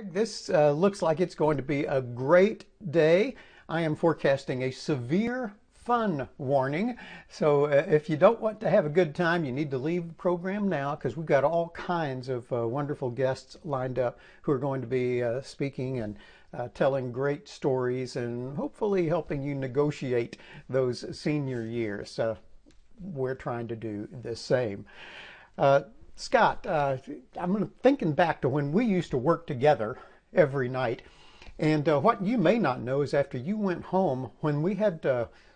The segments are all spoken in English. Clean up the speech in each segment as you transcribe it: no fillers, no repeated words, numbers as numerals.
This looks like it's going to be a great day. I am forecasting a severe fun warning. So if you don't want to have a good time, you need to leave the program now because we've got all kinds of wonderful guests lined up who are going to be speaking and telling great stories and hopefully helping you negotiate those senior years. We're trying to do the same. Scott, I'm thinking back to when we used to work together every night. And what you may not know is after you went home, when we had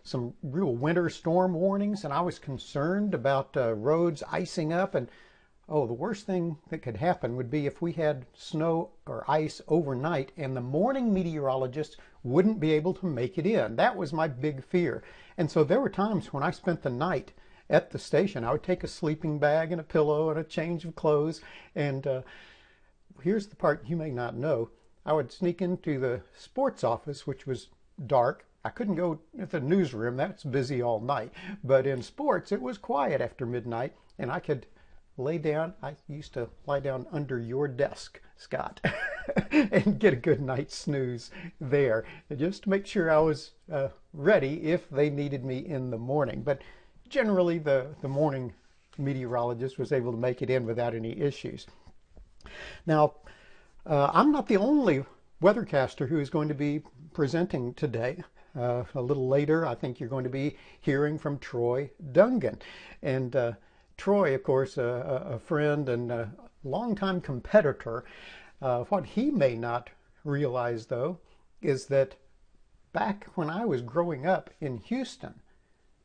some real winter storm warnings, and I was concerned about roads icing up. And oh, the worst thing that could happen would be if we had snow or ice overnight and the morning meteorologist wouldn't be able to make it in. That was my big fear. And so there were times when I spent the night at the station. I would take a sleeping bag and a pillow and a change of clothes. And here's the part you may not know. I would sneak into the sports office, which was dark. I couldn't go to the newsroom. That's busy all night. But in sports, it was quiet after midnight, and I could lay down. I used to lie down under your desk, Scott, and get a good night's snooze there, just to make sure I was ready if they needed me in the morning. But generally, the morning meteorologist was able to make it in without any issues. Now, I'm not the only weathercaster who is going to be presenting today. A little later, I think you're going to be hearing from Troy Dungan. And Troy, of course, a friend and a longtime competitor. What he may not realize, though, is that back when I was growing up in Houston,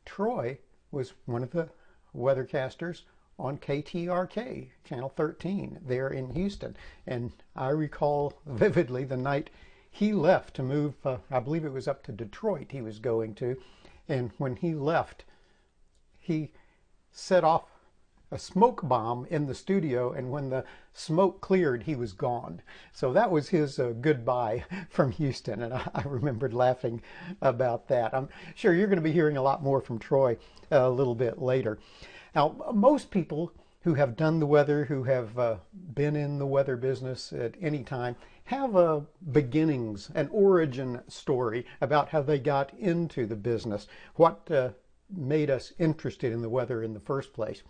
Troy was one of the weathercasters on KTRK, Channel 13, there in Houston. And I recall vividly the night he left to move, I believe it was up to Detroit he was going to. And when he left, he set off a smoke bomb in the studio, and when the smoke cleared, he was gone. So that was his goodbye from Houston, and I remembered laughing about that. I'm sure you're going to be hearing a lot more from Troy a little bit later. Now, most people who have done the weather, who have been in the weather business at any time, have a beginnings, an origin story about how they got into the business, what made us interested in the weather in the first place.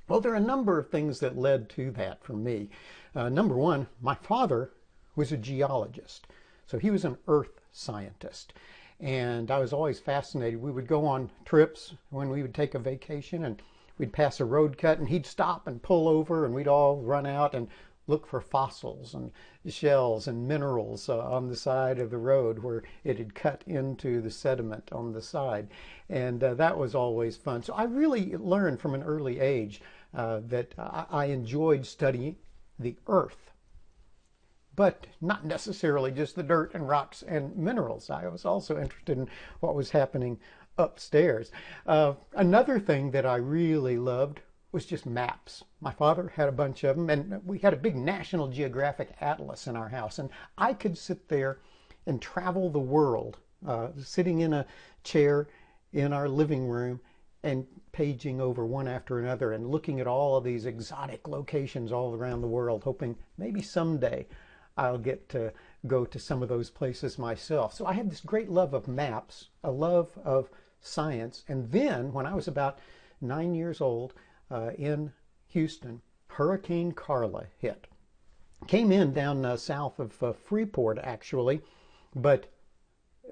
Well, there are a number of things that led to that for me. Number one, my father was a geologist, so he was an earth scientist. And I was always fascinated. We would go on trips when we would take a vacation, and we'd pass a road cut, and he'd stop and pull over, and we'd all run out and look for fossils and shells and minerals on the side of the road where it had cut into the sediment on the side. And that was always fun. So I really learned from an early age that I enjoyed studying the earth, but not necessarily just the dirt and rocks and minerals. I was also interested in what was happening upstairs. Another thing that I really loved was just maps. My father had a bunch of them, and we had a big National Geographic atlas in our house, and I could sit there and travel the world, sitting in a chair in our living room and paging over one after another and looking at all of these exotic locations all around the world, hoping maybe someday I'll get to go to some of those places myself. So I had this great love of maps, a love of science. And then when I was about 9 years old, in Houston, Hurricane Carla hit. Came in down south of Freeport, actually, but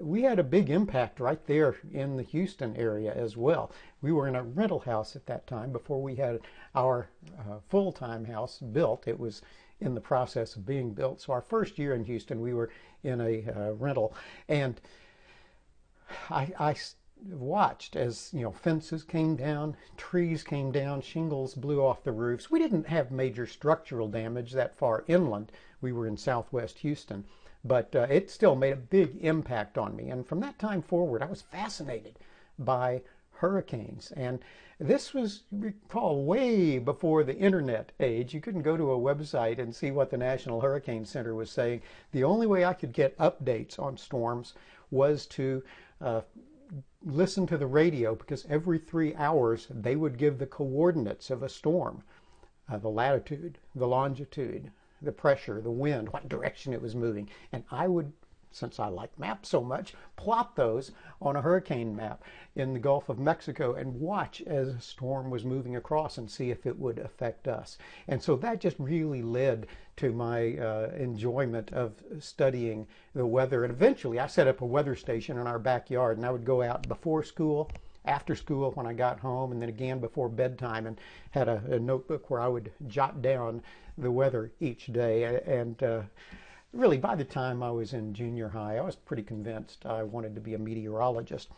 we had a big impact right there in the Houston area as well. We were in a rental house at that time before we had our full-time house built. It was in the process of being built. So our first year in Houston, we were in a rental, and I watched as, you know, fences came down, trees came down, shingles blew off the roofs. We didn't have major structural damage that far inland. We were in southwest Houston, but it still made a big impact on me. And from that time forward, I was fascinated by hurricanes. And this was, recall, way before the internet age. You couldn't go to a website and see what the National Hurricane Center was saying. The only way I could get updates on storms was to listen to the radio, because every 3 hours they would give the coordinates of a storm, the latitude, the longitude, the pressure, the wind, what direction it was moving. And I would, since I like maps so much, plot those on a hurricane map in the Gulf of Mexico and watch as a storm was moving across and see if it would affect us. And so that just really led to my enjoyment of studying the weather. And eventually I set up a weather station in our backyard, and I would go out before school, after school when I got home, and then again before bedtime, and had a notebook where I would jot down the weather each day. And really, by the time I was in junior high, I was pretty convinced I wanted to be a meteorologist.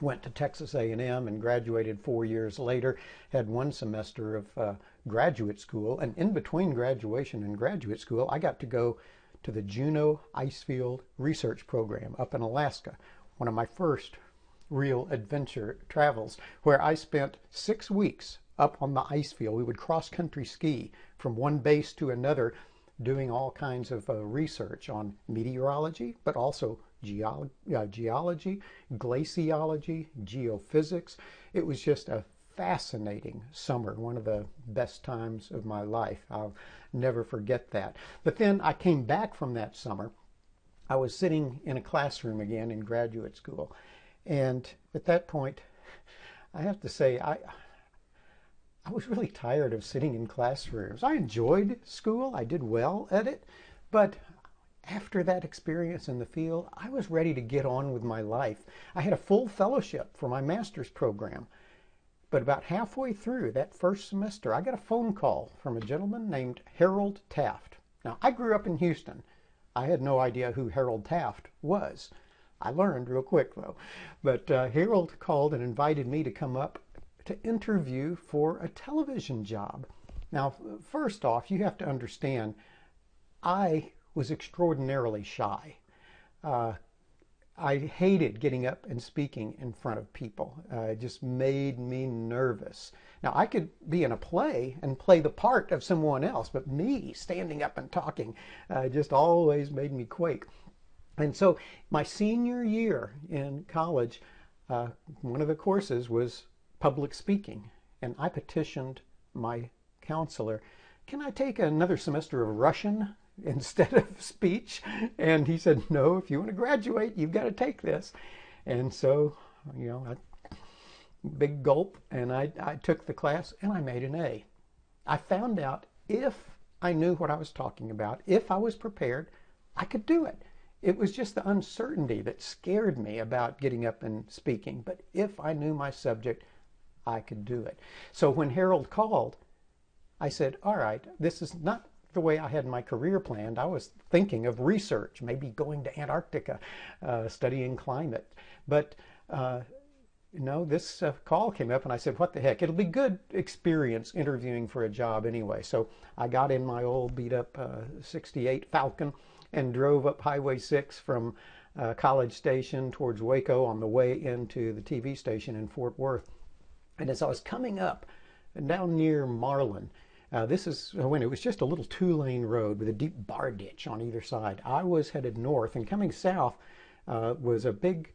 Went to Texas A&M and graduated 4 years later, had one semester of graduate school, and in between graduation and graduate school, I got to go to the Juneau Icefield Research Program up in Alaska, one of my first real adventure travels, where I spent 6 weeks up on the ice field. We would cross-country ski from one base to another, doing all kinds of research on meteorology, but also geology, glaciology, geophysics. It was just a fascinating summer, one of the best times of my life. I'll never forget that. But then I came back from that summer. I was sitting in a classroom again in graduate school. And at that point, I have to say, I was really tired of sitting in classrooms. I enjoyed school. I did well at it. But after that experience in the field, I was ready to get on with my life. I had a full fellowship for my master's program. But about halfway through that first semester, I got a phone call from a gentleman named Harold Taft. Now, I grew up in Houston. I had no idea who Harold Taft was. I learned real quick, though. But Harold called and invited me to come up to interview for a television job. Now, first off, you have to understand, I was extraordinarily shy. I hated getting up and speaking in front of people. It just made me nervous. Now, I could be in a play and play the part of someone else, but me standing up and talking just always made me quake. And so my senior year in college, one of the courses was public speaking. And I petitioned my counselor, can I take another semester of Russian instead of speech? And he said, no, if you want to graduate, you've got to take this. And so, big gulp, and I took the class and I made an A. I found out if I knew what I was talking about, if I was prepared, I could do it. It was just the uncertainty that scared me about getting up and speaking. But if I knew my subject, I could do it. So when Harold called, I said, all right, this is not the way I had my career planned. I was thinking of research, maybe going to Antarctica, studying climate. But this call came up and I said, what the heck? It'll be good experience interviewing for a job anyway. So I got in my old beat up 68 Falcon and drove up Highway 6 from College Station towards Waco on the way into the TV station in Fort Worth. And as I was coming up down near Marlin, this is when it was just a little 2-lane road with a deep bar ditch on either side. I was headed north, and coming south was a big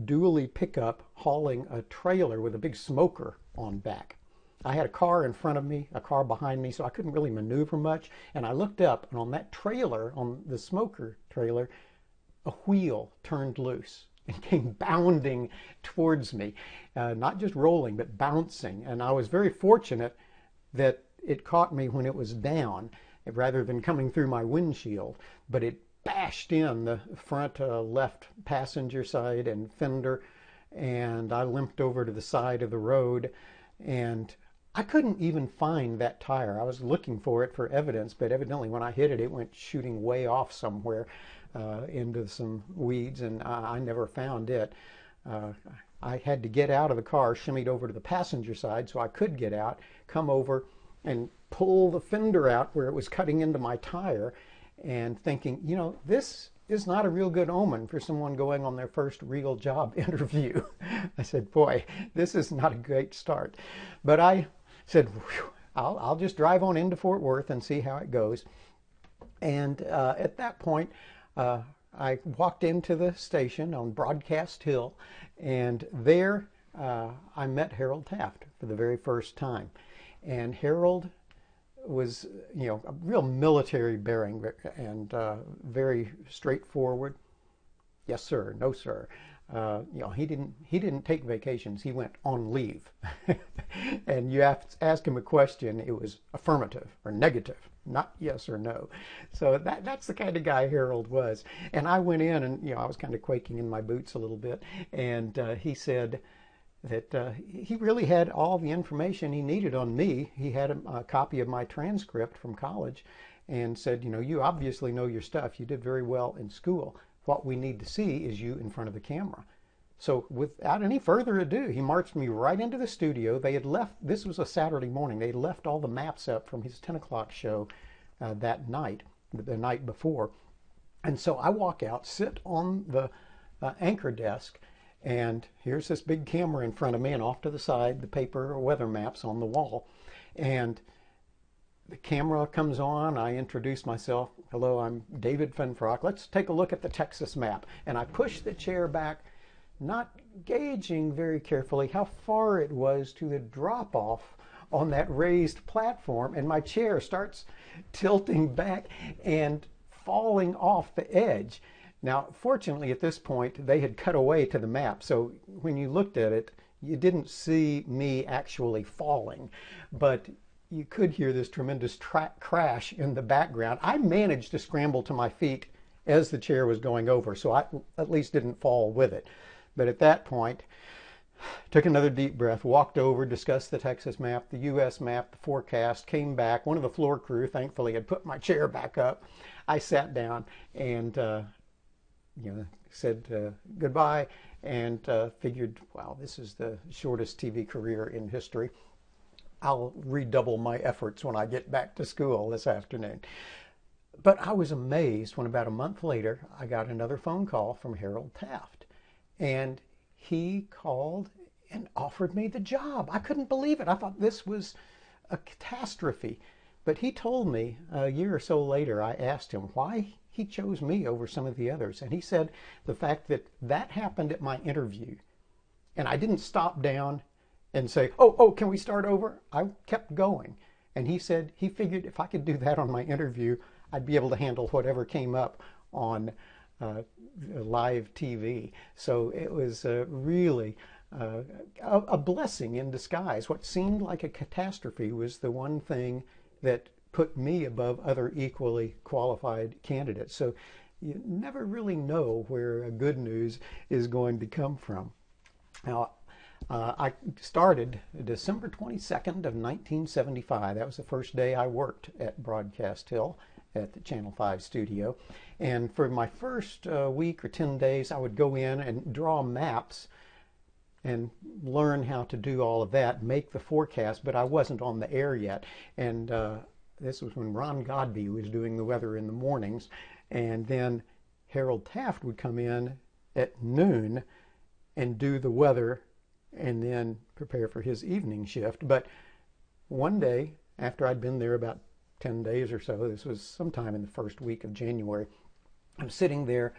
dually pickup hauling a trailer with a big smoker on back. I had a car in front of me, a car behind me, so I couldn't really maneuver much. And I looked up, and on that trailer, on the smoker trailer, a wheel turned loose and came bounding towards me. Not just rolling, but bouncing. And I was very fortunate that it caught me when it was down, rather than coming through my windshield. But it bashed in the front left passenger side and fender, and I limped over to the side of the road, and I couldn't even find that tire. I was looking for it for evidence, but evidently when I hit it, it went shooting way off somewhere into some weeds, and I never found it. I had to get out of the car, shimmied over to the passenger side so I could get out, come over and pull the fender out where it was cutting into my tire, and thinking, this is not a real good omen for someone going on their first real job interview. I said, boy, this is not a great start. But I said, I'll just drive on into Fort Worth and see how it goes. And at that point, I walked into the station on Broadcast Hill, and there I met Harold Taft for the very first time. And Harold was, a real military bearing and very straightforward. Yes, sir. No, sir. He didn't take vacations. He went on leave. And you have to ask him a question, it was affirmative or negative, not yes or no. So that's the kind of guy Harold was. And I went in and, I was kind of quaking in my boots a little bit. And he said that he really had all the information he needed on me. He had a copy of my transcript from college and said, you obviously know your stuff. You did very well in school. What we need to see is you in front of the camera. So without any further ado, he marched me right into the studio. They had left, this was a Saturday morning, they had left all the maps up from his 10 o'clock show that night, the night before. And so I walk out, sit on the anchor desk, and here's this big camera in front of me, and off to the side, the paper weather maps on the wall. And the camera comes on, I introduce myself. Hello, I'm David Finfrock. Let's take a look at the Texas map. And I push the chair back, not gauging very carefully how far it was to the drop off on that raised platform. And my chair starts tilting back and falling off the edge. Now, fortunately, at this point, they had cut away to the map. So when you looked at it, you didn't see me actually falling. But you could hear this tremendous crash in the background. I managed to scramble to my feet as the chair was going over, so I at least didn't fall with it. But at that point, took another deep breath, walked over, discussed the Texas map, the U.S. map, the forecast, came back. One of the floor crew, thankfully, had put my chair back up. I sat down and said goodbye and figured, wow, this is the shortest TV career in history. I'll redouble my efforts when I get back to school this afternoon. But I was amazed when about a month later, I got another phone call from Harold Taft. And he called and offered me the job. I couldn't believe it. I thought this was a catastrophe. But he told me a year or so later, I asked him why he chose me over some of the others. And he said the fact that that happened at my interview. And I didn't stop down and say, oh, can we start over? I kept going. And he said he figured if I could do that on my interview, I'd be able to handle whatever came up on live TV. So it was really a blessing in disguise. What seemed like a catastrophe was the one thing that put me above other equally qualified candidates. So you never really know where good news is going to come from. Now, I started December 22nd of 1975. That was the first day I worked at Broadcast Hill at the Channel 5 studio. And for my first week or 10 days, I would go in and draw maps and learn how to do all of that, make the forecast, but I wasn't on the air yet. And this was when Ron Godby was doing the weather in the mornings. And then Harold Taft would come in at noon and do the weather and then prepare for his evening shift. But one day, after I'd been there about 10 days or so, this was sometime in the first week of January, I'm sitting there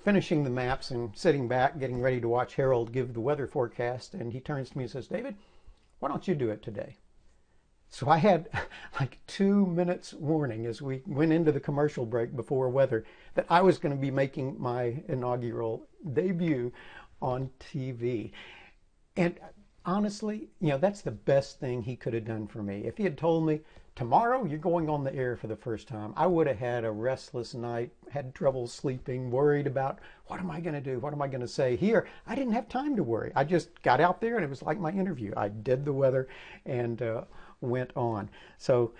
finishing the maps and sitting back, getting ready to watch Harold give the weather forecast, and he turns to me and says, David, why don't you do it today? So I had like 2 minutes warning as we went into the commercial break before weather that I was going to be making my inaugural debut on TV. And honestly, that's the best thing he could have done for me. If he had told me, tomorrow you're going on the air for the first time, I would have had a restless night, had trouble sleeping, worried about what am I going to do? What am I going to say? Here, I didn't have time to worry. I just got out there and it was like my interview. I did the weather and went on. So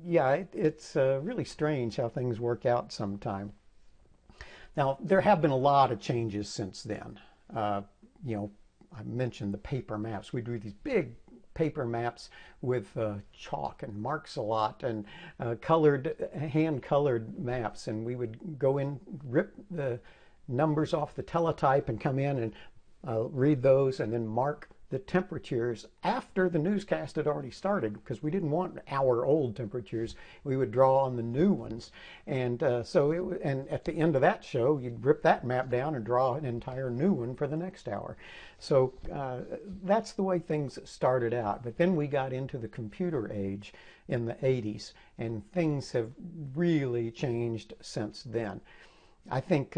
yeah, it's really strange how things work out sometime. Now, there have been a lot of changes since then. I mentioned the paper maps. We drew these big paper maps with chalk and marks a lot and hand-colored maps. And we would go in, rip the numbers off the teletype and come in and read those and then mark the temperatures after the newscast had already started, because we didn't want hour-old temperatures. We would draw on the new ones, and and at the end of that show, you'd rip that map down and draw an entire new one for the next hour. So that's the way things started out. But then we got into the computer age in the 80s, and things have really changed since then. I think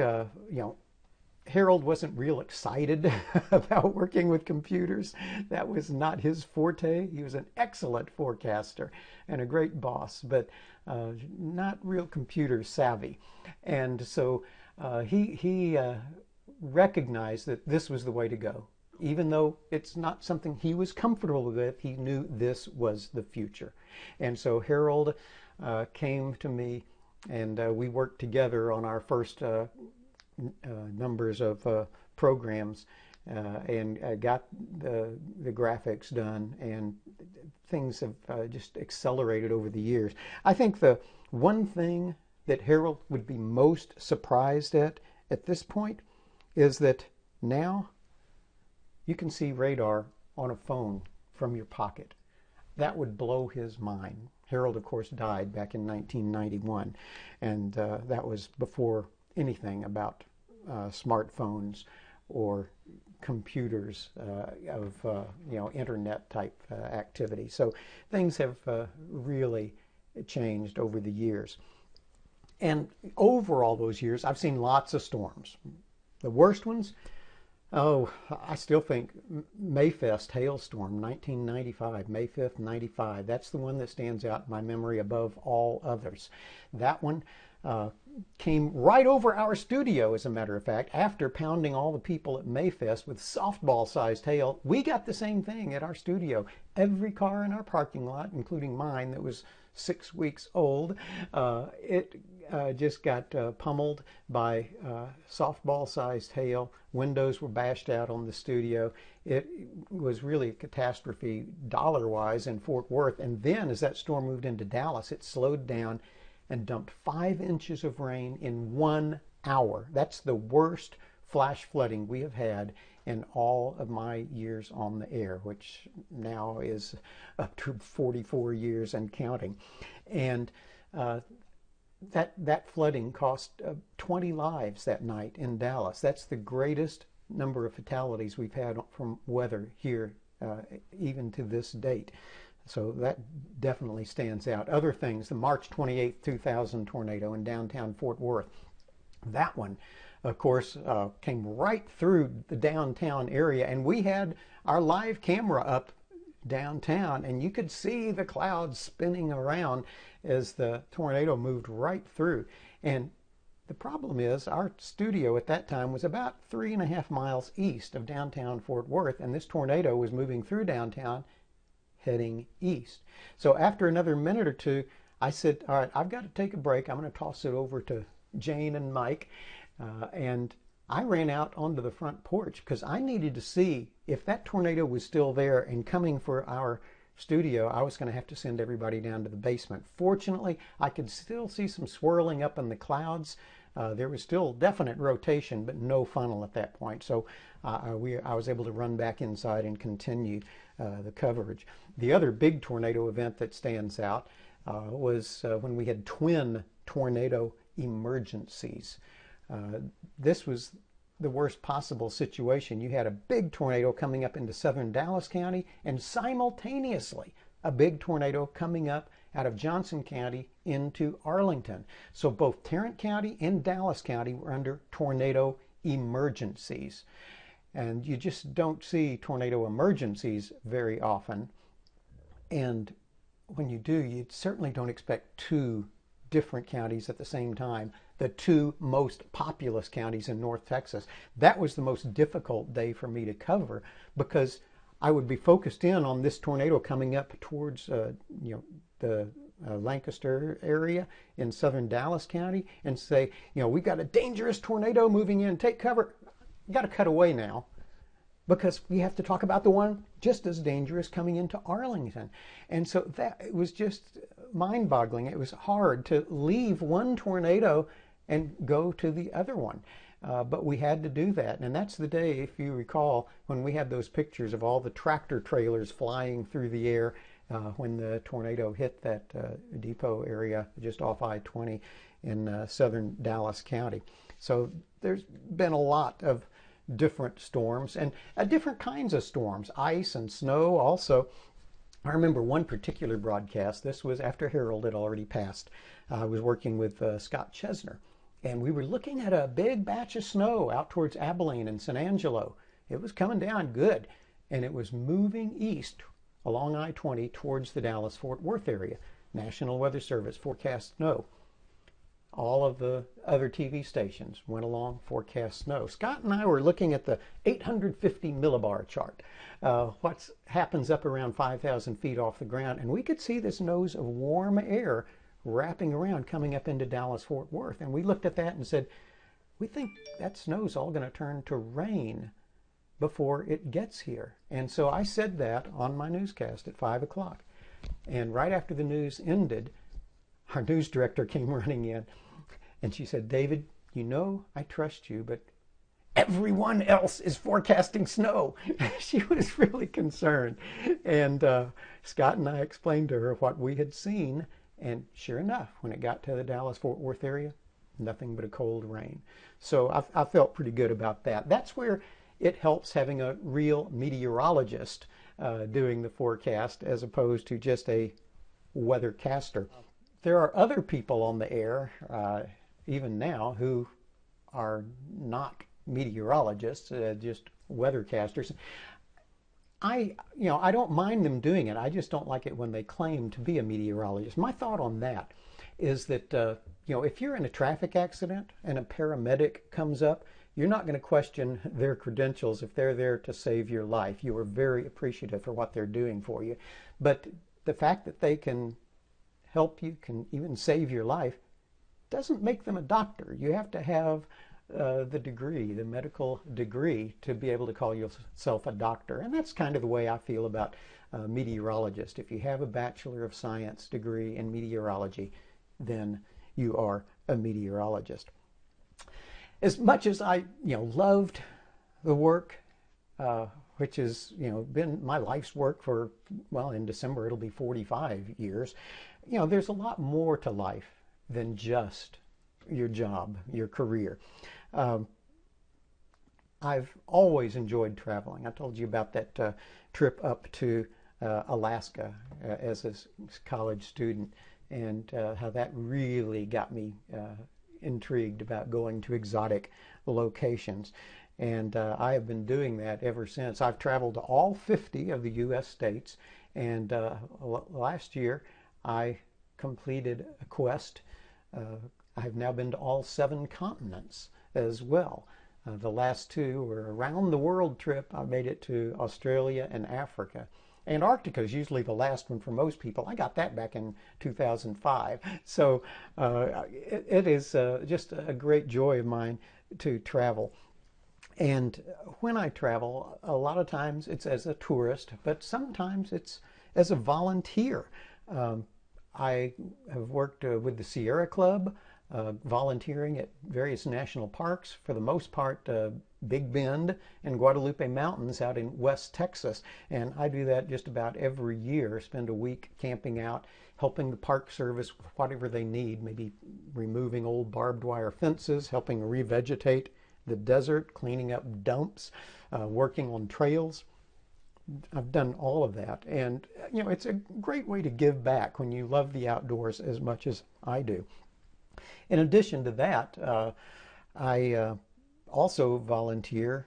Harold wasn't real excited about working with computers. That was not his forte. He was an excellent forecaster and a great boss, but not real computer savvy. And so he recognized that this was the way to go. Even though it's not something he was comfortable with, he knew this was the future. And so Harold came to me, and we worked together on our first numbers of programs, and got the graphics done, and things have just accelerated over the years. I think the one thing that Harold would be most surprised at this point is that now you can see radar on a phone from your pocket. That would blow his mind. Harold, of course, died back in 1991, and that was before anything about smartphones or computers of internet type activity. So things have really changed over the years. And over all those years, I've seen lots of storms. The worst ones, oh, I still think Mayfest hailstorm, 1995, May 5th, 95. That's the one that stands out in my memory above all others. That one came right over our studio, as a matter of fact. After pounding all the people at Mayfest with softball-sized hail, we got the same thing at our studio. Every car in our parking lot, including mine that was 6 weeks old, it just got pummeled by softball-sized hail. Windows were bashed out on the studio. It was really a catastrophe dollar-wise in Fort Worth. And then as that storm moved into Dallas, it slowed down and dumped 5 inches of rain in 1 hour. That's the worst flash flooding we have had in all of my years on the air, which now is up to 44 years and counting. And that flooding cost 20 lives that night in Dallas. That's the greatest number of fatalities we've had from weather here, even to this date. So that definitely stands out. Other things, the March 28, 2000 tornado in downtown Fort Worth. That one, of course, came right through the downtown area, and we had our live camera up downtown, and you could see the clouds spinning around as the tornado moved right through. And the problem is our studio at that time was about 3.5 miles east of downtown Fort Worth, and this tornado was moving through downtown heading east. So after another minute or two, I said, all right, I've got to take a break. I'm going to toss it over to Jane and Mike. And I ran out onto the front porch because I needed to see if that tornado was still there and coming for our studio. I was going to have to send everybody down to the basement. Fortunately, I could still see some swirling up in the clouds. There was still definite rotation, but no funnel at that point. So I was able to run back inside and continue the coverage. The other big tornado event that stands out was when we had twin tornado emergencies. This was the worst possible situation. You had a big tornado coming up into southern Dallas County, and simultaneously a big tornado coming up out of Johnson County into Arlington. So both Tarrant County and Dallas County were under tornado emergencies. And you just don't see tornado emergencies very often. And when you do, you certainly don't expect 2 different counties at the same time, the 2 most populous counties in North Texas. That was the most difficult day for me to cover, because I would be focused in on this tornado coming up towards the Lancaster area in southern Dallas County, and say, we've got a dangerous tornado moving in, take cover. You got to cut away now, because we have to talk about the one just as dangerous coming into Arlington. And so it was just mind-boggling. It was hard to leave one tornado and go to the other one. but we had to do that. And that's the day, if you recall, when we had those pictures of all the tractor trailers flying through the air when the tornado hit that depot area just off I-20 in southern Dallas County. So there's been a lot of different storms and different kinds of storms, ice and snow also. I remember one particular broadcast. This was after Harold had already passed. I was working with Scott Chesner, and we were looking at a big batch of snow out towards Abilene and San Angelo. It was coming down good, and it was moving east along I-20 towards the Dallas-Fort Worth area. National Weather Service forecast snow. All of the other TV stations went along, forecast snow. Scott and I were looking at the 850 millibar chart, what happens up around 5,000 feet off the ground, and we could see this nose of warm air wrapping around coming up into Dallas-Fort Worth. And we looked at that and said, we think that snow's all going to turn to rain before it gets here. And so I said that on my newscast at 5 o'clock. And right after the news ended, our news director came running in and she said, David, you know I trust you, but everyone else is forecasting snow. She was really concerned. And Scott and I explained to her what we had seen. And sure enough, when it got to the Dallas-Fort Worth area, nothing but a cold rain. So I felt pretty good about that. That's where it helps having a real meteorologist doing the forecast as opposed to just a weathercaster. There are other people on the air, even now, who are not meteorologists, just weathercasters. I don't mind them doing it. I just don't like it when they claim to be a meteorologist. My thought on that is that, if you're in a traffic accident and a paramedic comes up, you're not going to question their credentials if they're there to save your life. You are very appreciative for what they're doing for you. But the fact that they can help you, can even save your life, doesn't make them a doctor. You have to have the degree, the medical degree, to be able to call yourself a doctor. And that's kind of the way I feel about meteorologist. If you have a Bachelor of Science degree in meteorology, then you are a meteorologist. As much as I, loved the work, which has, been my life's work for, well, in December it'll be 45 years, there's a lot more to life than just your job, your career. I've always enjoyed traveling. I told you about that trip up to Alaska as a college student, and how that really got me intrigued about going to exotic locations. And I have been doing that ever since. I've traveled to all 50 of the U.S. states, and last year I completed a quest. I've now been to all 7 continents as well. The last 2 were around the world trip. I made it to Australia and Africa. Antarctica is usually the last one for most people. I got that back in 2005. So it is just a great joy of mine to travel. And when I travel, a lot of times it's as a tourist, but sometimes it's as a volunteer. I have worked with the Sierra Club, volunteering at various national parks, for the most part Big Bend and Guadalupe Mountains out in West Texas. And I do that just about every year, spend a week camping out, helping the Park Service with whatever they need, maybe removing old barbed wire fences, helping revegetate the desert, cleaning up dumps, working on trails. I've done all of that, and it's a great way to give back when you love the outdoors as much as I do. In addition to that, I also volunteer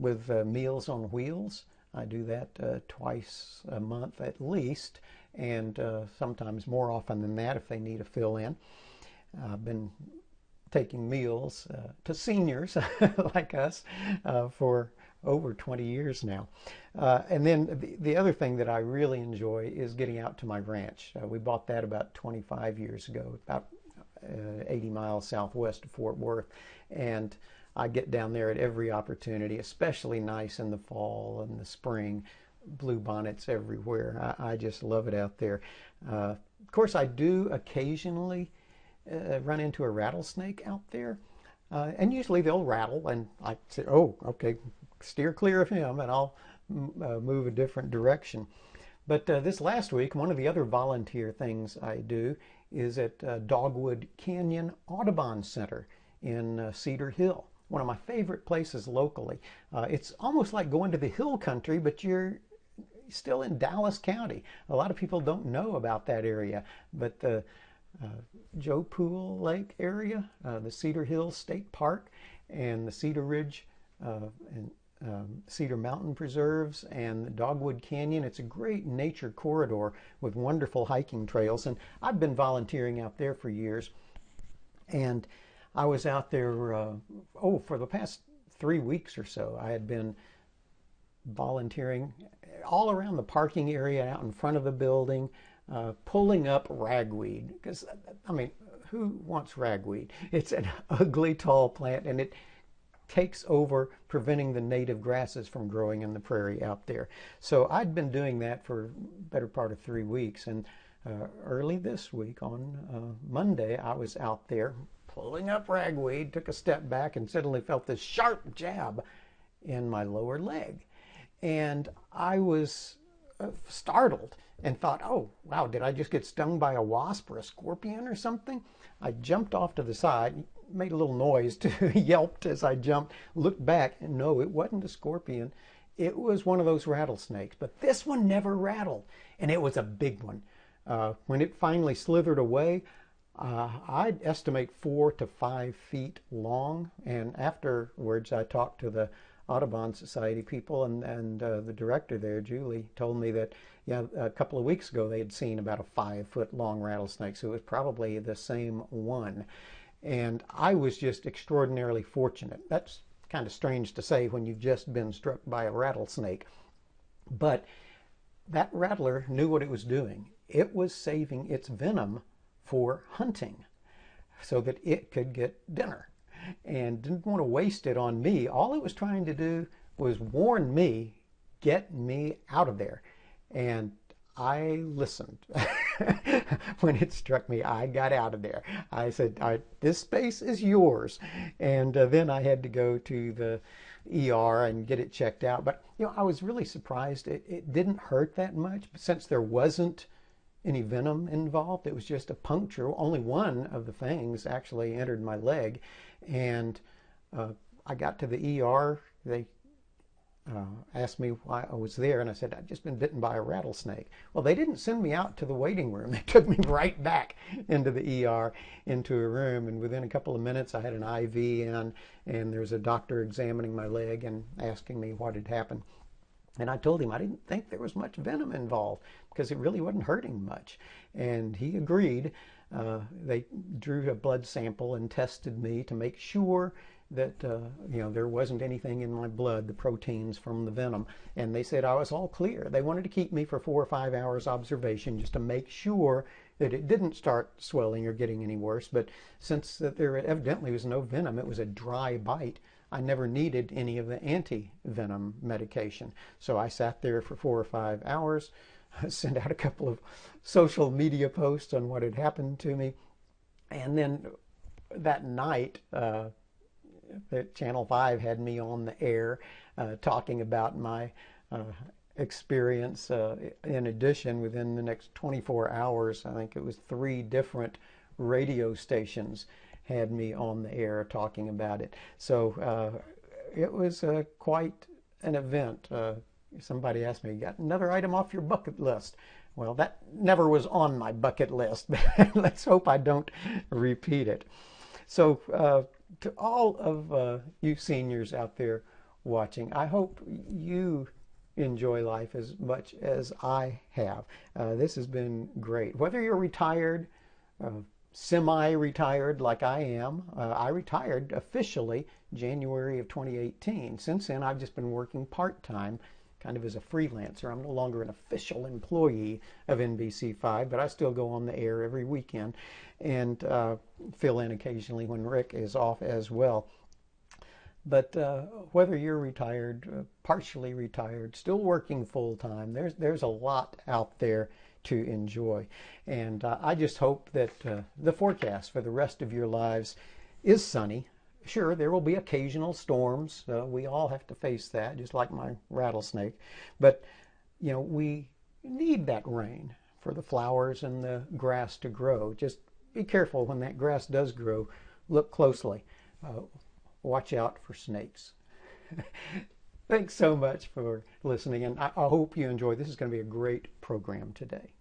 with Meals on Wheels. I do that twice a month at least, and sometimes more often than that if they need a fill-in. I've been taking meals to seniors like us for over 20 years now. And then the other thing that I really enjoy is getting out to my ranch. We bought that about 25 years ago, about 80 miles southwest of Fort Worth. And I get down there at every opportunity, especially nice in the fall and the spring. Bluebonnets everywhere. I just love it out there. Of course, I do occasionally run into a rattlesnake out there. And usually they'll rattle, and I say, oh, okay, steer clear of him, and I'll move a different direction. But this last week, one of the other volunteer things I do is at Dogwood Canyon Audubon Center in Cedar Hill, one of my favorite places locally. It's almost like going to the hill country, but you're still in Dallas County. A lot of people don't know about that area, but the Joe Pool Lake area, the Cedar Hills State Park, and the Cedar Ridge and Cedar Mountain Preserves and the Dogwood Canyon. It's a great nature corridor with wonderful hiking trails, and I've been volunteering out there for years. And I was out there, for the past 3 weeks or so. I had been volunteering all around the parking area out in front of the building, pulling up ragweed. Because, I mean, who wants ragweed? It's an ugly, tall plant, and it takes over preventing the native grasses from growing in the prairie out there. So I'd been doing that for the better part of 3 weeks, and early this week on Monday I was out there pulling up ragweed, took a step back, and suddenly felt this sharp jab in my lower leg, and I was startled and thought, oh wow, did I just get stung by a wasp or a scorpion or something? I jumped off to the side, made a little noise, yelped as I jumped, looked back, and no, it wasn't a scorpion. It was one of those rattlesnakes, but this one never rattled, and it was a big one. When it finally slithered away, I'd estimate 4 to 5 feet long, and afterwards I talked to the Audubon Society people, and the director there, Julie, told me that a couple of weeks ago they had seen about a 5-foot long rattlesnake, so it was probably the same one. And I was just extraordinarily fortunate. That's kind of strange to say when you've just been struck by a rattlesnake, but that rattler knew what it was doing. It was saving its venom for hunting so that it could get dinner, and didn't want to waste it on me. All it was trying to do was warn me, get me out of there. And I listened. When it struck me, I got out of there. I said, all right, this space is yours. And then I had to go to the ER and get it checked out. But I was really surprised. It didn't hurt that much, since there wasn't any venom involved. It was just a puncture. Only one of the fangs actually entered my leg, and I got to the ER. They asked me why I was there, and I said, I've just been bitten by a rattlesnake. Well, they didn't send me out to the waiting room. They took me right back into the ER, into a room, and within a couple of minutes I had an IV in, and there's a doctor examining my leg and asking me what had happened. And I told him I didn't think there was much venom involved, because it really wasn't hurting much. And he agreed. They drew a blood sample and tested me to make sure that there wasn't anything in my blood, the proteins from the venom. And they said I was all clear. They wanted to keep me for 4 or 5 hours observation just to make sure that it didn't start swelling or getting any worse. But since there evidently was no venom, it was a dry bite, I never needed any of the anti-venom medication. So I sat there for 4 or 5 hours, sent out a couple of social media posts on what had happened to me. And then that night, Channel 5 had me on the air talking about my experience. In addition, within the next 24 hours, I think it was 3 different radio stations had me on the air talking about it. So it was quite an event. Somebody asked me, got another item off your bucket list? Well, that never was on my bucket list, but let's hope I don't repeat it. So to all of you seniors out there watching, I hope you enjoy life as much as I have. This has been great. Whether you're retired, semi-retired like I am. I retired officially January of 2018. Since then, I've just been working part-time, kind of as a freelancer. I'm no longer an official employee of NBC5, but I still go on the air every weekend and fill in occasionally when Rick is off as well. But whether you're retired, partially retired, still working full-time, there's a lot out there to enjoy. And I just hope that the forecast for the rest of your lives is sunny. Sure, there will be occasional storms. We all have to face that, just like my rattlesnake. But, we need that rain for the flowers and the grass to grow. Just be careful when that grass does grow. Look closely. Watch out for snakes. Thanks so much for listening, and I hope you enjoy. This is going to be a great program today.